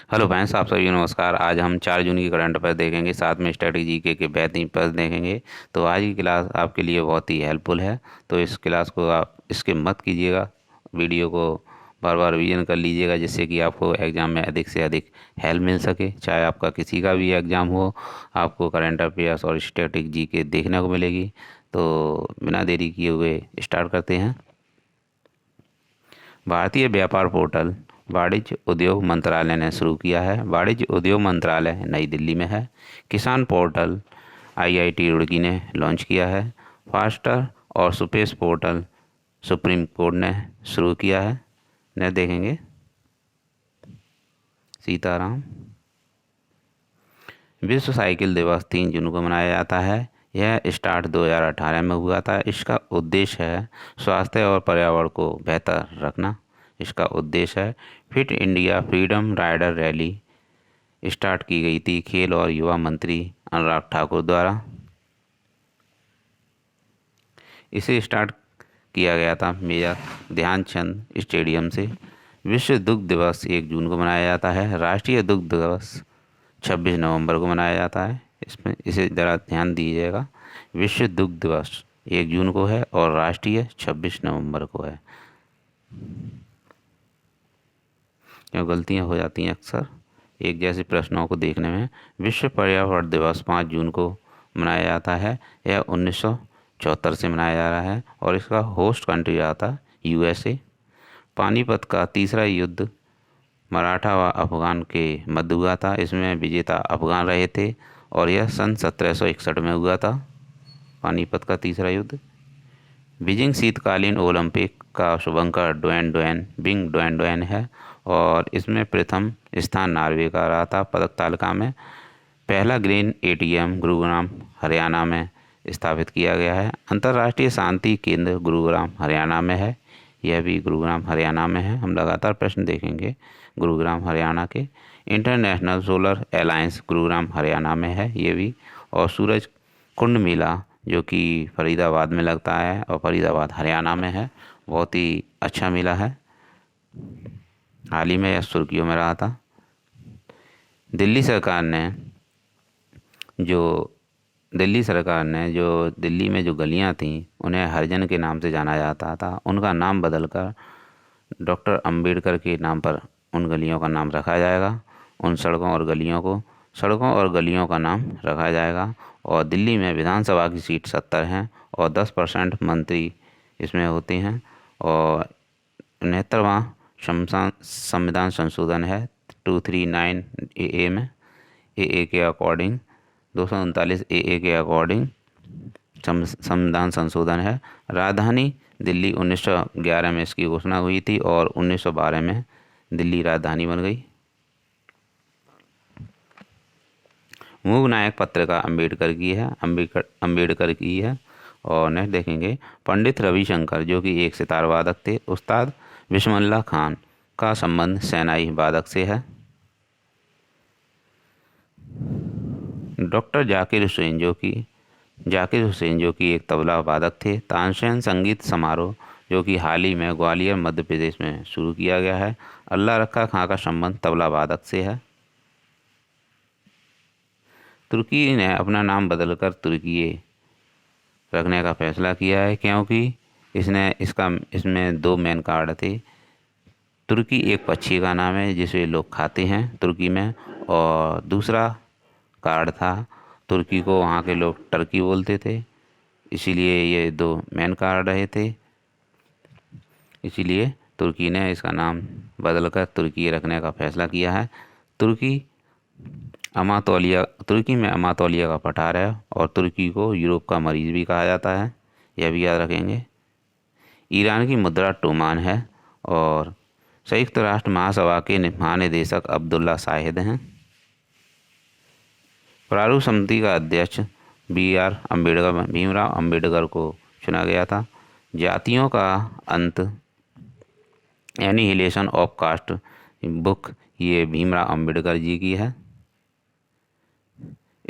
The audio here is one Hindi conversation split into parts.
हेलो फ्रेंड्स, आप सभी को नमस्कार। आज हम 4 जून की करंट अफेयर देखेंगे, साथ में स्टैटिक जीके के बेहतरीन प्रश्न देखेंगे। तो आज की क्लास आपके लिए बहुत ही हेल्पफुल है। तो इस क्लास को आप स्किप मत कीजिएगा, वीडियो को बार बार रिवीजन कर लीजिएगा, जिससे कि आपको एग्ज़ाम में अधिक से अधिक हेल्प मिल सके। चाहे आपका किसी का भी एग्ज़ाम हो, आपको करंट अफेयर्स और स्टैटिक जीके देखने को मिलेगी। तो बिना देरी किए हुए स्टार्ट करते हैं। भारतीय व्यापार पोर्टल वाणिज्य उद्योग मंत्रालय ने शुरू किया है। वाणिज्य उद्योग मंत्रालय नई दिल्ली में है। किसान पोर्टल आईआईटी रुड़की ने लॉन्च किया है। फास्टर और स्पेस पोर्टल सुप्रीम कोर्ट ने शुरू किया है। ने देखेंगे। सीताराम। विश्व साइकिल दिवस 3 जून को मनाया जाता है। यह स्टार्ट 2018 में हुआ था। इसका उद्देश्य है स्वास्थ्य और पर्यावरण को बेहतर रखना। इसका उद्देश्य है fit India freedom rider rally start की गई थी खेल और युवा मंत्री अनुराग ठाकुर द्वारा। इसे स्टार्ट किया गया था मेजर ध्यानचंद स्टेडियम से। विश्व दुग्ध दिवस 1 जून को मनाया जाता है। राष्ट्रीय दुग्ध दिवस 26 नवंबर को मनाया जाता है। इसमें इसे ज़रा ध्यान दीजिएगा। विश्व दुग्ध दिवस 1 जून को है और राष्ट्रीय 26 नवंबर को है। क्यों गलतियां हो जाती हैं अक्सर एक जैसे प्रश्नों को देखने में। विश्व पर्यावरण दिवस 5 जून को मनाया जाता है। यह 1974 से मनाया जा रहा है और इसका होस्ट कंट्री रहा था यूएसए। पानीपत का तीसरा युद्ध मराठा व अफगान के मध्य हुआ था। इसमें विजेता अफगान रहे थे और यह सन 1761 में हुआ था, पानीपत का तीसरा युद्ध। बीजिंग शीतकालीन ओलंपिक का शुभंकर बिंग डोएन है और इसमें प्रथम स्थान नॉर्वे का रहा था पदक तालिका में। पहला ग्रीन एटीएम गुरुग्राम हरियाणा में स्थापित किया गया है। अंतर्राष्ट्रीय शांति केंद्र गुरुग्राम हरियाणा में है। यह भी गुरुग्राम हरियाणा में है। हम लगातार प्रश्न देखेंगे गुरुग्राम हरियाणा के। International solar alliance Gurugram Haryana में है ये भी। और सूरज कुंड मेला जो कि फरीदाबाद में लगता है और फरीदाबाद हरियाणा में है, बहुत ही अच्छा मेला है। हाल ही में यह सुर्खियों में रहा था। दिल्ली सरकार ने जो दिल्ली में जो गलियां थीं उन्हें हरिजन के नाम से जाना जाता था, उनका नाम बदलकर डॉक्टर अंबेडकर के नाम पर उन गलियों का नाम रखा जाएगा। उन सड़कों और गलियों का नाम रखा जाएगा। और दिल्ली में विधानसभा की सीट 70 हैं और 10% मंत्री इसमें होते हैं। और 69वां संविधान संशोधन है 239 ए में ए के अकॉर्डिंग 239 ए के अकॉर्डिंग संविधान संशोधन है। राजधानी दिल्ली 1911 में इसकी घोषणा हुई थी और 1912 में दिल्ली राजधानी बन गई। मूक नायक पत्रिका अम्बेडकर की है। और नेक्स्ट देखेंगे पंडित रविशंकर जो कि एक सितार वादक थे। उस्ताद बिस्मिल्लाह खान का संबंध शहनाई वादक से है। डॉक्टर जाकिर हुसैन जो कि एक तबला वादक थे। तानसेन संगीत समारोह जो कि हाल ही में ग्वालियर मध्य प्रदेश में शुरू किया गया है। अल्लाह रखा खां का संबंध तबला वादक से है। तुर्की ने अपना नाम बदलकर तुर्की रखने का फैसला किया है, क्योंकि इसमें 2 मेन कार्ड थे। तुर्की एक पक्षी का नाम है जिसे लोग खाते हैं तुर्की में, और दूसरा कार्ड था तुर्की को वहाँ के लोग टर्की बोलते थे, इसीलिए ये 2 मेन कार्ड रहे थे। इसीलिए तुर्की ने इसका नाम बदलकर तुर्की रखने का फैसला किया है। तुर्की में अमातौलिया का पठार है और तुर्की को यूरोप का मरीज़ भी कहा जाता है, यह भी याद रखेंगे। ईरान की मुद्रा टोमान है और संयुक्त राष्ट्र महासभा के महानिदेशक अब्दुल्ला शाहिद हैं। प्रारूप समिति का अध्यक्ष भीमराव अंबेडकर को चुना गया था। जातियों का अंत एनिहिलेशन ऑफ कास्ट बुक ये भीमराव अंबेडकर जी की है।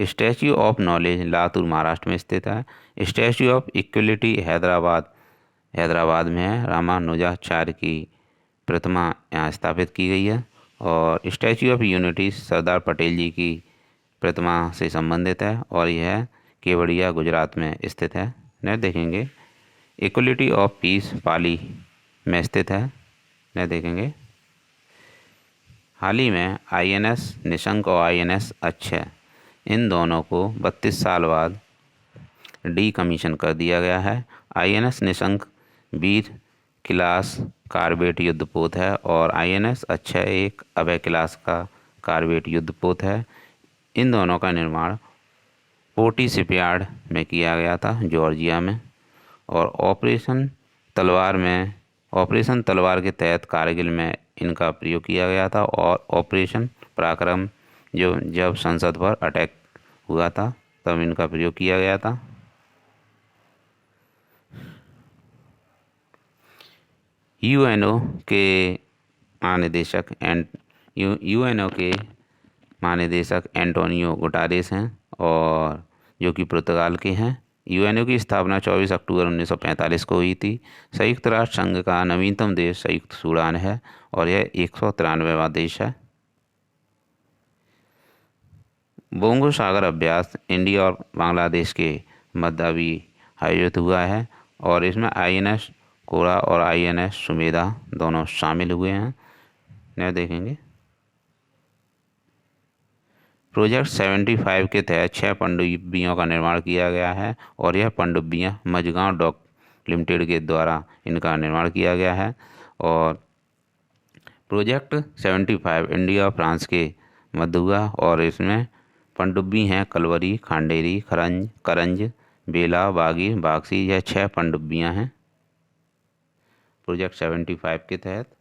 Statue of knowledge Latur Maharashtra में स्थित है। स्टैच्यू ऑफ इक्वलिटी हैदराबाद में है। रामानुजाचार्य की प्रतिमा यहाँ स्थापित की गई है। और statue of unity Sardar Patel जी की प्रतिमा से संबंधित है और यह केवड़िया गुजरात में स्थित है। नेक्स्ट देखेंगे इक्वलिटी ऑफ पीस पाली में स्थित है। नेक्स्ट देखेंगे हाल ही में आईएनएस निशंक और आईएनएस अक्षय इन दोनों को 32 साल बाद डी कमीशन कर दिया गया है। आईएनएस निशंक वीर क्लास कार्बेट युद्धपोत है और आईएनएस अक्षय एक अभय क्लास का कार्बेट युद्धपोत है। इन दोनों का निर्माण पोर्टी शिपयार्ड में किया गया था जॉर्जिया में। और ऑपरेशन तलवार के तहत कारगिल में इनका प्रयोग किया गया था। और ऑपरेशन पराक्रम जब संसद पर अटैक हुआ था तब इनका प्रयोग किया गया था। यूएनओ के महानिदेशक एंटोनियो गुटारेस हैं और जो कि पुर्तगाल के हैं। यूएनओ की स्थापना 24 अक्टूबर 1945 को हुई थी। संयुक्त राष्ट्र संघ का नवीनतम देश संयुक्त सूडान है और यह 193वां देश है। बोंगो सागर अभ्यास इंडिया और बांग्लादेश के मध्य भी आयोजित हुआ है और इसमें आईएनएस कोरा और आईएनएस सुमेधा दोनों शामिल हुए हैं। नेक्स्ट देखेंगे प्रोजेक्ट 75 के तहत 6 पनडुब्बियों का निर्माण किया गया है और यह पनडुब्बियां मझगांव डॉक लिमिटेड के द्वारा इनका निर्माण किया गया है। और प्रोजेक्ट 75 इंडिया और फ्रांस के मध्य हुआ और इसमें पनडुब्बी हैं कलवरी, खांडेरी, करंज, बेला, बागी, बागसी। यह 6 पनडुब्बियां हैं प्रोजेक्ट 75 के तहत।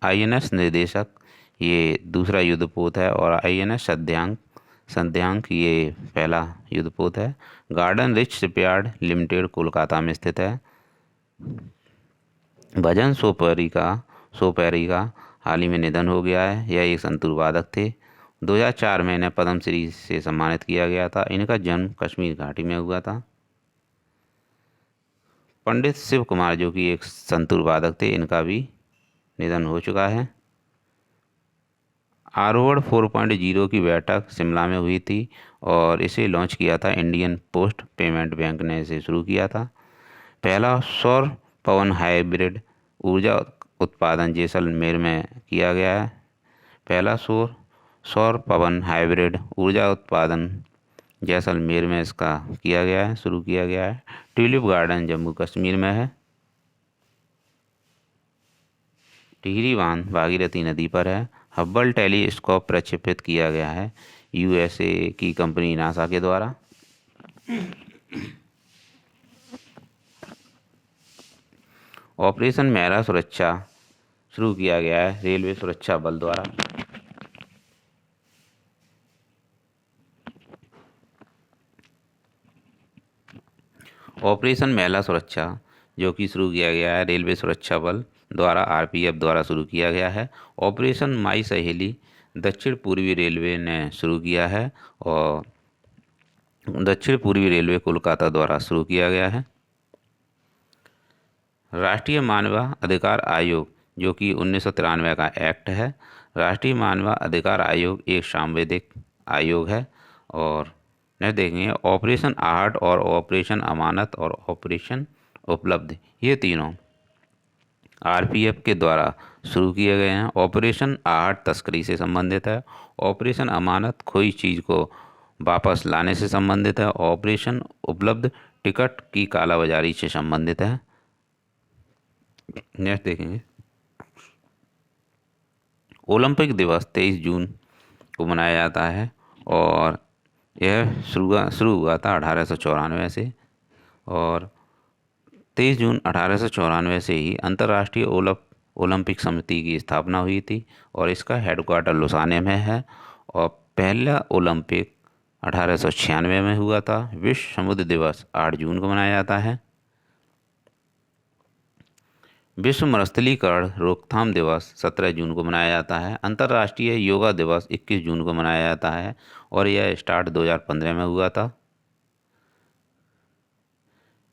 आईएनएस निर्देशक ये दूसरा युद्धपोत है और आईएनएस संध्यांक ये पहला युद्धपोत है। Garden rich shipyard limited Kolkata में स्थित है। भजन सोपैरी का हाल ही में निधन हो गया है। यह एक संतूर वादक थे। 2004 में इन्हें पद्मश्री से सम्मानित किया गया था। इनका जन्म कश्मीर घाटी में हुआ था। पंडित शिव कुमार जो कि एक संतूर वादक थे, इनका भी निधन हो चुका है। आरोहण 4.0 की बैठक शिमला में हुई थी और इसे लॉन्च किया था इंडियन पोस्ट पेमेंट बैंक ने इसे शुरू किया था। पहला सौर पवन हाइब्रिड ऊर्जा उत्पादन जैसलमेर में किया गया है। पहला सौर पवन हाइब्रिड ऊर्जा उत्पादन जैसलमेर में इसका शुरू किया गया है। ट्यूलिप गार्डन जम्मू कश्मीर में है। टिहरी बांध भागीरथी नदी पर है। हब्बल टेलीस्कोप प्रक्षेपित किया गया है यूएसए की कंपनी नासा के द्वारा। ऑपरेशन मेरा सुरक्षा शुरू किया गया है रेलवे सुरक्षा बल द्वारा। ऑपरेशन महिला सुरक्षा जो कि शुरू किया गया है रेलवे सुरक्षा बल द्वारा आरपीएफ द्वारा शुरू किया गया है। ऑपरेशन माई सहेली दक्षिण पूर्वी रेलवे ने शुरू किया है और दक्षिण पूर्वी रेलवे कोलकाता द्वारा शुरू किया गया है। राष्ट्रीय मानव अधिकार आयोग जो कि 1993 का एक्ट है। राष्ट्रीय मानव अधिकार आयोग एक सांविधिक आयोग है। और नेक्स्ट देखेंगे ऑपरेशन आहट और ऑपरेशन अमानत और ऑपरेशन उपलब्ध, ये तीनों आरपीएफ के द्वारा शुरू किए गए हैं। ऑपरेशन आहट तस्करी से संबंधित है। ऑपरेशन अमानत खोई चीज़ को वापस लाने से संबंधित है। ऑपरेशन उपलब्ध टिकट की कालाबाजारी से संबंधित है। नेक्स्ट देखेंगे ओलंपिक दिवस 23 जून को मनाया जाता है और यह शुरू हुआ था 1894 से और 23 जून 1894 से ही अंतर्राष्ट्रीय ओलंपिक समिति की स्थापना हुई थी और इसका हेडक्वार्टर लुसाने में है। और पहला ओलंपिक 1896 में हुआ था। विश्व समुद्र दिवस 8 जून को मनाया जाता है। विश्व मरुस्थलीकरण रोकथाम दिवस 17 जून को मनाया जाता है। अंतर्राष्ट्रीय योगा दिवस 21 जून को मनाया जाता है और यह स्टार्ट 2015 में हुआ था।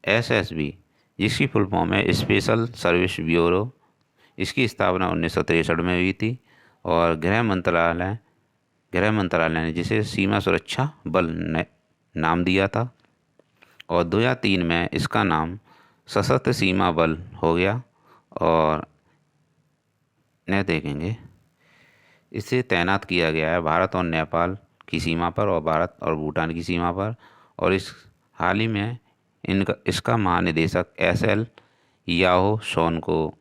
एसएसबी जिसकी फुल फॉर्म है स्पेशल सर्विस ब्यूरो, इसकी स्थापना 1963 में हुई थी और गृह मंत्रालय ने जिसे सीमा सुरक्षा बल ने नाम दिया था, और 2003 में इसका नाम सशस्त्र सीमा बल हो गया। और न देखेंगे इसे तैनात किया गया है भारत और नेपाल की सीमा पर और भारत और भूटान की सीमा पर। और इस हाल ही में इसका महानिदेशक SL याओ सोन को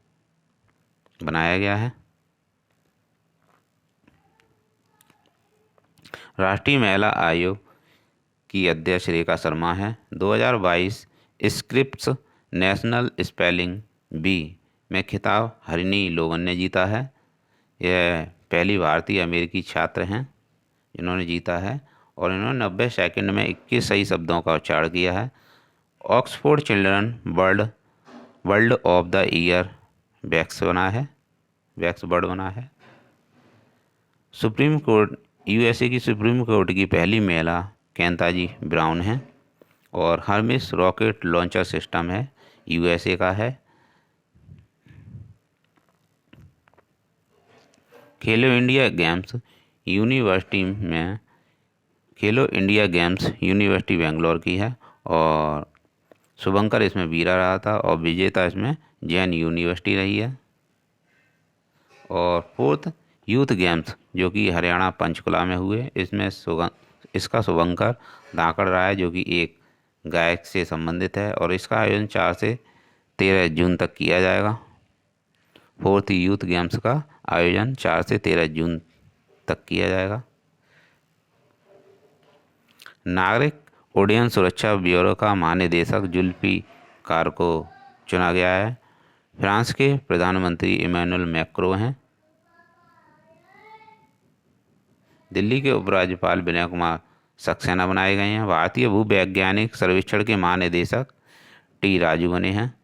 बनाया गया है। राष्ट्रीय महिला आयोग की अध्यक्ष रेखा शर्मा है। 2022 स्क्रिप्स नेशनल स्पेलिंग बी में खिताब हरिणी लोगन ने जीता है। यह पहली भारतीय अमेरिकी छात्र हैं जिन्होंने जीता है, और इन्होंने 90 सेकंड में 21 सही शब्दों का उच्चारण किया है। Oxford children world of the ear wax bird बना है। सुप्रीम कोर्ट USA की सुप्रीम कोर्ट की पहली महिला केंताजी ब्राउन है। और हर्मिस रॉकेट लॉन्चर सिस्टम है, USA का है। खेलो इंडिया गेम्स यूनिवर्सिटी बेंगलोर की है, और शुभंकर इसमें वीरा रहा था, और विजेता इसमें जैन यूनिवर्सिटी रही है। और 4th यूथ गेम्स जो कि हरियाणा पंचकुला में हुए, इसमें इसका शुभंकर धाकड़ रहा है, जो कि एक गायक से संबंधित है। और इसका आयोजन 4 से 13 जून तक किया जाएगा। 4th यूथ गेम्स का आयोजन 4 से 13 जून तक किया जाएगा। नागरिक उड्डयन सुरक्षा ब्यूरो का महानिदेशक जुल्फिकार को चुना गया है। फ्रांस के प्रधानमंत्री इमैनुअल मैक्रो हैं। दिल्ली के उपराज्यपाल विनय कुमार सक्सेना बनाए गए हैं। भारतीय भूवैज्ञानिक सर्वेक्षण के महानिदेशक T राजू बने हैं।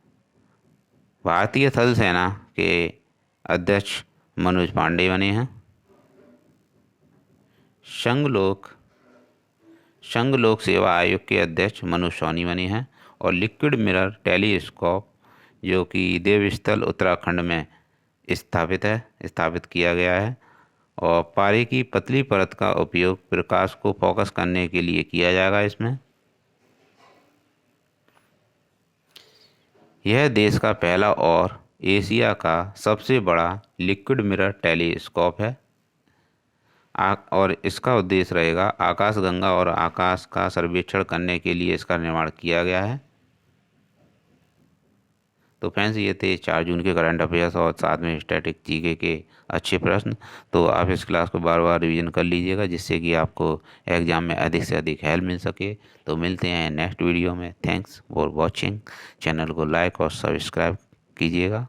भारतीय थल सेना के अध्यक्ष मनोज पांडे बने हैं। संघ लोक सेवा आयोग के अध्यक्ष मनोज सोनी बने हैं। और लिक्विड मिरर टेलीस्कोप जो कि देवस्थल उत्तराखंड में स्थापित किया गया है, और पारे की पतली परत का उपयोग प्रकाश को फोकस करने के लिए किया जाएगा। इसमें यह देश का पहला और एशिया का सबसे बड़ा लिक्विड मिरर टेलीस्कोप है, और इसका उद्देश्य रहेगा आकाशगंगा और आकाश का सर्वेक्षण करने के लिए इसका निर्माण किया गया है। तो फ्रेंड्स, ये थे 4 जून के करंट अफेयर्स और साथ में स्टैटिक जीके के अच्छे प्रश्न। तो आप इस क्लास को बार बार रिवीजन कर लीजिएगा, जिससे कि आपको एग्जाम में अधिक से अधिक हेल्प मिल सके। तो मिलते हैं नेक्स्ट वीडियो में। Thanks for watching. चैनल को लाइक और सब्सक्राइब कीजिएगा।